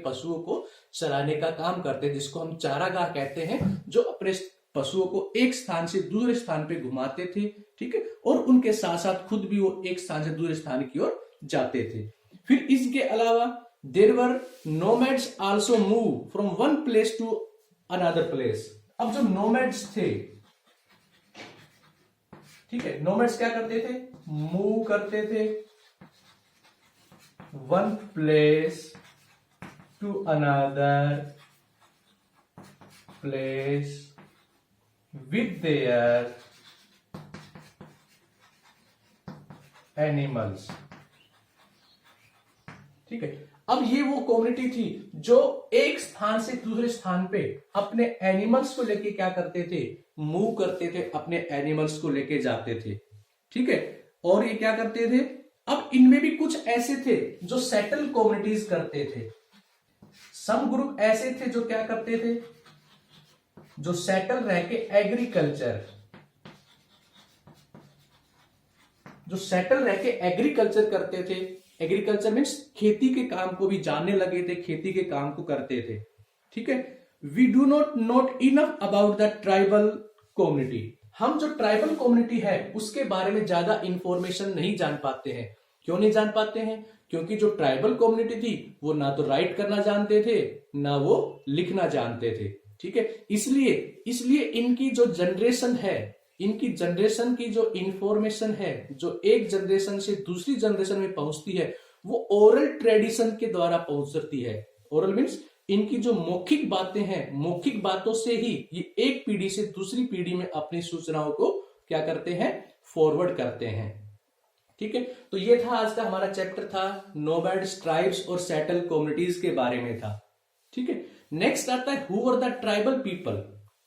पशुओं को चराने का काम करते, जिसको हम चारागाह कहते हैं, जो अपने पशुओं को एक स्थान से दूसरे स्थान पे घुमाते थे, ठीक है, और उनके साथ साथ खुद भी वो एक स्थान से दूसरे स्थान की ओर जाते थे। फिर इसके अलावा there were nomads also move from one place to another place. अब जो नोमैड्स थे, ठीक है, नोमैड्स क्या करते थे, मूव करते थे one place to another place with their animals. ठीक है, अब ये वो कम्युनिटी थी जो एक स्थान से दूसरे स्थान पे अपने एनिमल्स को लेके क्या करते थे, मूव करते थे, अपने एनिमल्स को लेके जाते थे। ठीक है, और ये क्या करते थे, अब इनमें भी कुछ ऐसे थे जो सेटल कम्युनिटीज करते थे। सम ग्रुप ऐसे थे जो क्या करते थे, जो सेटल रह के एग्रीकल्चर, जो सेटल रह के एग्रीकल्चर करते थे। एग्रीकल्चर मीन्स खेती के काम को भी जानने लगे थे, खेती के काम को करते थे। ठीक है, we do not note enough about the tribal community. हम जो ट्राइबल कम्युनिटी है उसके बारे में ज्यादा इंफॉर्मेशन नहीं जान पाते हैं। क्यों नहीं जान पाते हैं, क्योंकि जो ट्राइबल कम्युनिटी थी वो ना तो राइट करना जानते थे, ना वो लिखना जानते थे। ठीक है, इसलिए इनकी जो जनरेशन है, इनकी जनरेशन की जो इंफॉर्मेशन है, जो एक जनरेशन से दूसरी जनरेशन में पहुंचती है, वो ओरल ट्रेडिशन के द्वारा पहुंचती है। ओरल मीन्स इनकी जो मौखिक बातें हैं, मौखिक बातों से ही ये एक पीढ़ी से दूसरी पीढ़ी में अपनी सूचनाओं को क्या करते हैं, फॉरवर्ड करते हैं। ठीक है, तो ये था आज का हमारा चैप्टर, था नोमैड्स, ट्राइब्स और सेटल कम्युनिटीज के बारे में था। ठीक है, नेक्स्ट आता है who were the tribal people.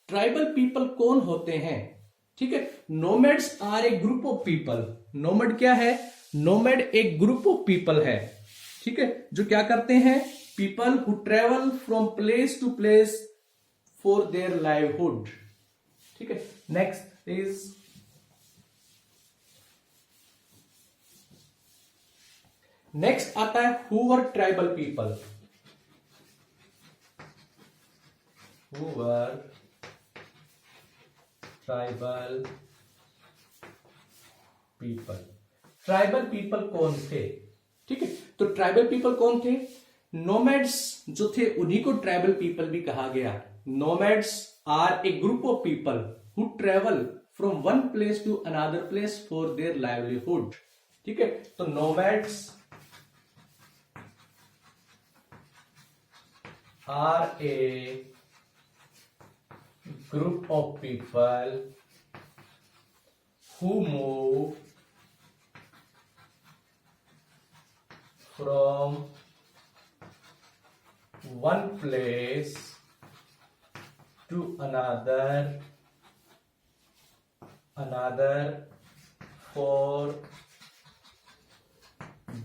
Tribal people कौन होते हैं। ठीक है, nomads are a group of people. Nomad क्या है, नोमैड एक ग्रुप ऑफ पीपल है। ठीक है, जो क्या करते हैं, people who travel from place to place for their livelihood. ठीक है, नेक्स्ट इज नेक्स्ट आता है who were tribal people. Who were tribal people. Tribal people कौन थे। ठीक है, तो ट्राइबल पीपल कौन थे, नोमैड्स जो थे उन्हीं को ट्राइबल पीपल भी कहा गया। Nomads are a group of people who travel from one place to another place for their livelihood. ठीक है, तो nomads are a group of people who move from one place to another for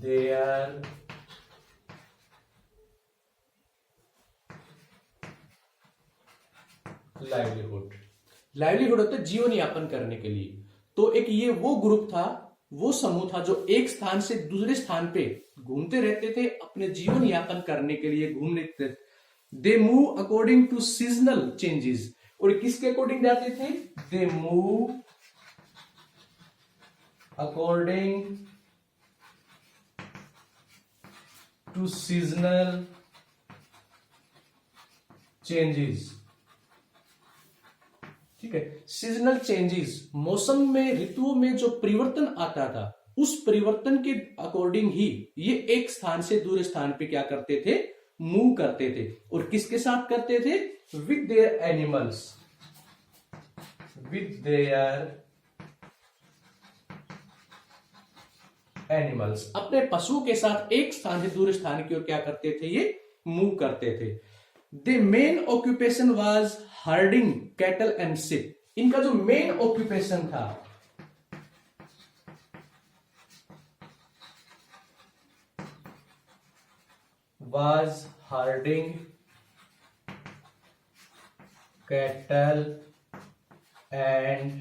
their livelihood. Livelihood होता है जीवन यापन करने के लिए। तो एक ये वो ग्रुप था, वो समूह था जो एक स्थान से दूसरे स्थान पे घूमते रहते थे, अपने जीवन यापन करने के लिए घूमने। They move according to seasonal changes. और किसके अकॉर्डिंग जाते थे, they move according to seasonal changes. ठीक है, सीजनल चेंजेस, मौसम में, ऋतुओं में जो परिवर्तन आता था, उस परिवर्तन के अकॉर्डिंग ही ये एक स्थान से दूसरे स्थान पे क्या करते थे, मूव करते थे। और किसके साथ करते थे, with their animals, with their animals, अपने पशुओं के साथ एक स्थान से दूसरे स्थान की ओर क्या करते थे, ये मूव करते थे। The main occupation was herding cattle and ship. इनका जो मेन ऑक्यूपेशन था, was herding cattle and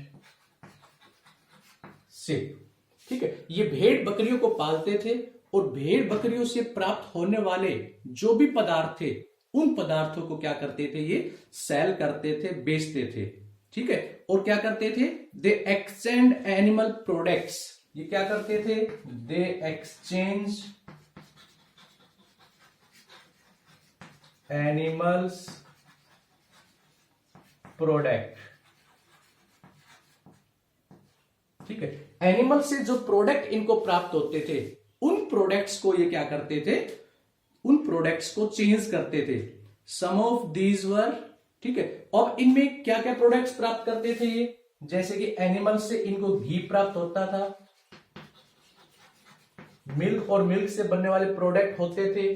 ship. ठीक है, ये भेड़ बकरियों को पालते थे और भेड़ बकरियों से प्राप्त होने वाले जो भी पदार्थ थे, उन पदार्थों को क्या करते थे, ये सेल करते थे, बेचते थे। ठीक है, और क्या करते थे, दे एक्सचेंज एनिमल प्रोडक्ट्स, ये क्या करते थे, दे एक्सचेंज एनिमल्स प्रोडक्ट। ठीक है, एनिमल से जो प्रोडक्ट इनको प्राप्त होते थे, उन प्रोडक्ट्स को ये क्या करते थे, उन प्रोडक्ट्स को चेंज करते थे। सम ऑफ दीज वर, ठीक है, और इनमें क्या क्या प्रोडक्ट्स प्राप्त करते थे ये, जैसे कि एनिमल से इनको घी प्राप्त होता था, मिल्क और मिल्क से बनने वाले प्रोडक्ट होते थे।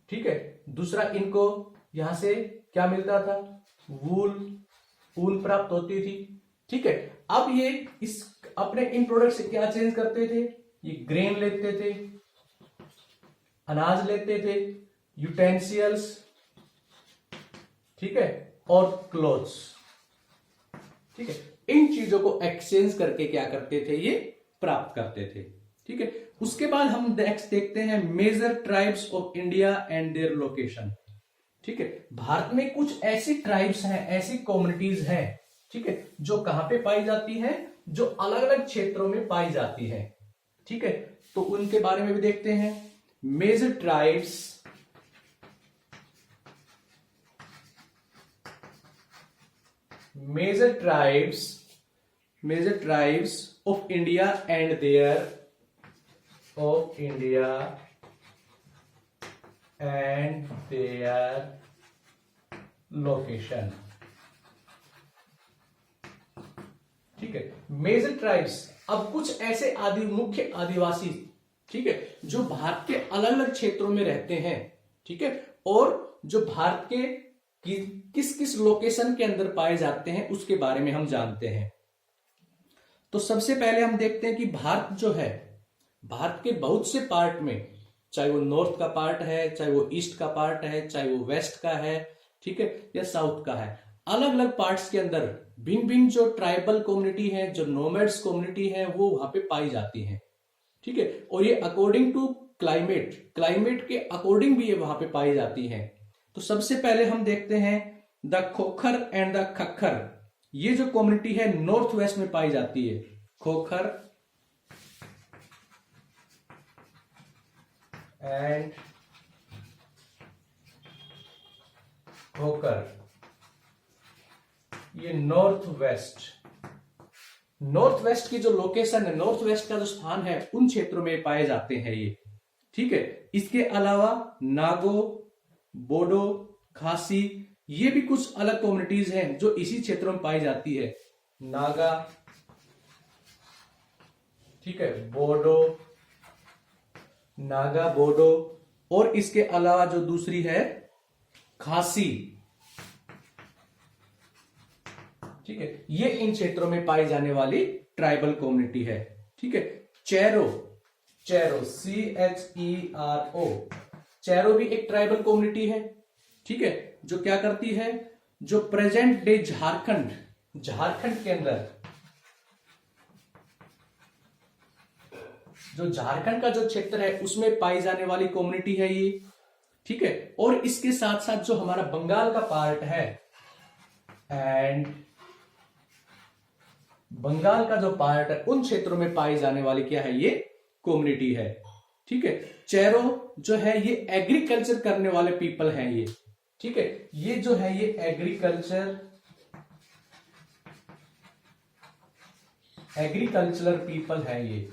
ठीक है, दूसरा इनको यहां से क्या मिलता था, वूल प्राप्त होती थी। ठीक है, अब ये इस अपने इन प्रोडक्ट से क्या चेंज करते थे, ये ग्रेन लेते थे, अनाज लेते थे, यूटेंसिल्स, ठीक है, और क्लोथ्स। ठीक है, इन चीजों को एक्सचेंज करके क्या करते थे, ये प्राप्त करते थे। ठीक है, उसके बाद हम नेक्स्ट देखते हैं major tribes of India and their location. ठीक है, भारत में कुछ ऐसी ट्राइब्स हैं, ऐसी कम्युनिटीज हैं, ठीक है, जो कहां पे पाई जाती हैं, जो अलग अलग क्षेत्रों में पाई जाती हैं। ठीक है, तो उनके बारे में भी देखते हैं। Major tribes of India and their location. ठीक है, मेजर ट्राइब्स, अब कुछ ऐसे मुख्य आदिवासी, ठीक है, जो भारत के अलग अलग क्षेत्रों में रहते हैं। ठीक है, और जो भारत के किस किस लोकेशन के अंदर पाए जाते हैं, उसके बारे में हम जानते हैं। तो सबसे पहले हम देखते हैं कि भारत जो है, भारत के बहुत से पार्ट में, चाहे वो नॉर्थ का पार्ट है, चाहे वो ईस्ट का पार्ट है, चाहे वो वेस्ट का है, ठीक है, या साउथ का है, अलग अलग पार्ट्स के अंदर भिन्न भिन्न जो ट्राइबल कम्युनिटी है, जो नोमैड्स कम्युनिटी है, वो वहां पे पाई जाती है। ठीक है, और ये अकॉर्डिंग टू क्लाइमेट के अकॉर्डिंग भी ये वहां पे पाई जाती है। तो सबसे पहले हम देखते हैं द खोखर एंड द खक्खर। ये जो कम्युनिटी है नॉर्थ वेस्ट में पाई जाती है, खोखर एंड खोखर, ये नॉर्थ वेस्ट की जो लोकेशन है, नॉर्थ वेस्ट का जो स्थान है, उन क्षेत्रों में पाए जाते हैं ये। ठीक है, इसके अलावा नागो, बोडो, खासी, ये भी कुछ अलग कम्युनिटीज हैं जो इसी क्षेत्रों में पाई जाती है। नागा, ठीक है, नागा, बोडो, और इसके अलावा जो दूसरी है खासी। ठीक है, ये इन क्षेत्रों में पाई जाने वाली ट्राइबल कम्युनिटी है। ठीक है, चेरो, CHERO, चेरो भी एक ट्राइबल कम्युनिटी है। ठीक है, जो क्या करती है, जो प्रेजेंट डे झारखंड के अंदर, जो झारखंड का जो क्षेत्र है उसमें पाई जाने वाली कम्युनिटी है ये। ठीक है, और इसके साथ साथ जो हमारा बंगाल का पार्ट है, एंड बंगाल का जो पार्ट है, उन क्षेत्रों में पाई जाने वाली क्या है, ये कम्युनिटी है। ठीक है, चेरो जो है ये एग्रीकल्चर करने वाले पीपल हैं ये। ठीक है, ये जो है ये एग्रीकल्चरल पीपल है ये।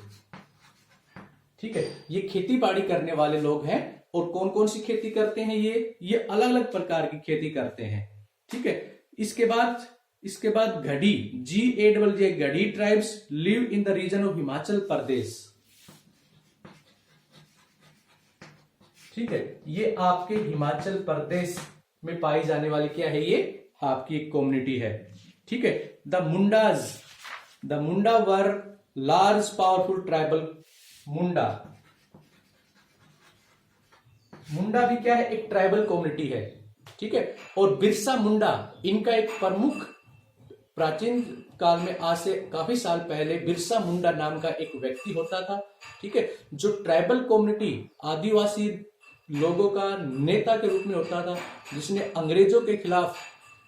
ठीक है, ये खेती बाड़ी करने वाले लोग हैं, और कौन कौन सी खेती करते हैं ये अलग अलग प्रकार की खेती करते हैं। ठीक है, इसके बाद घड़ी, GAJJ, घड़ी tribes live in the region of Himachal Pradesh. ठीक है, ये आपके हिमाचल प्रदेश में पाई जाने वाली क्या है, ये आपकी एक कम्युनिटी है। ठीक है, the Munda were large powerful tribal. Munda भी क्या है, एक ट्राइबल कम्युनिटी है। ठीक है, और बिरसा मुंडा इनका एक प्रमुख प्राचीन काल में, आज से काफी साल पहले, बिरसा मुंडा नाम का एक व्यक्ति होता था, ठीक है, जो ट्राइबल कम्युनिटी, आदिवासी लोगों का नेता के रूप में होता था, जिसने अंग्रेजों के खिलाफ,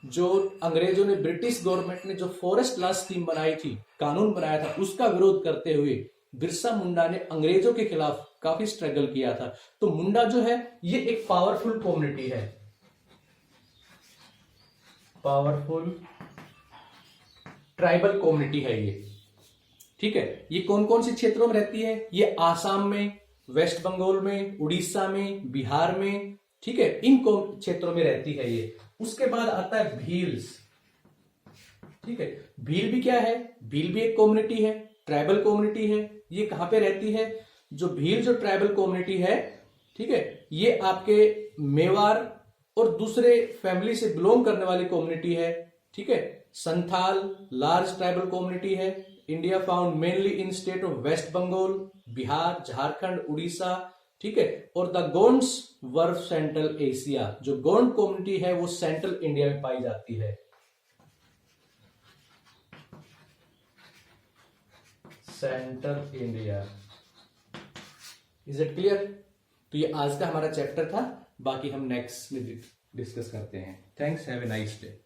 जो अंग्रेजों ने, ब्रिटिश गवर्नमेंट ने जो फॉरेस्ट लॉ स्कीम बनाई थी, कानून बनाया था, उसका विरोध करते हुए बिरसा मुंडा ने अंग्रेजों के खिलाफ काफी स्ट्रगल किया था। तो मुंडा जो है ये एक पावरफुल कम्युनिटी है, पावरफुल ट्राइबल कम्युनिटी है ये, ठीक है। ये कौन कौन से क्षेत्रों में रहती है? ये आसाम में, वेस्ट बंगाल में, उड़ीसा में, बिहार में, ठीक है, इन क्षेत्रों में रहती है ये। उसके बाद आता है भील्स, ठीक है। भील भी क्या है? भील भी एक कम्युनिटी है, ट्राइबल कम्युनिटी है। ये कहां पे रहती है? जो भील जो ट्राइबल कम्युनिटी है, ठीक है, ये आपके मेवाड़ और दूसरे फैमिली से बिलोंग करने वाली कम्युनिटी है, ठीक है। संथाल लार्ज ट्राइबल कम्युनिटी है। India found mainly in state of West Bengal, Bihar, Jharkhand, Orissa, ठीक है। और द गोंड्स वर्फ सेंट्रल एशिया, जो गोंड कम्युनिटी है वो सेंट्रल इंडिया में पाई जाती है। Central India, is it clear? तो ये आज का हमारा चैप्टर था, बाकी हम नेक्स्ट में डिस्कस करते हैं। Thanks, have a nice day.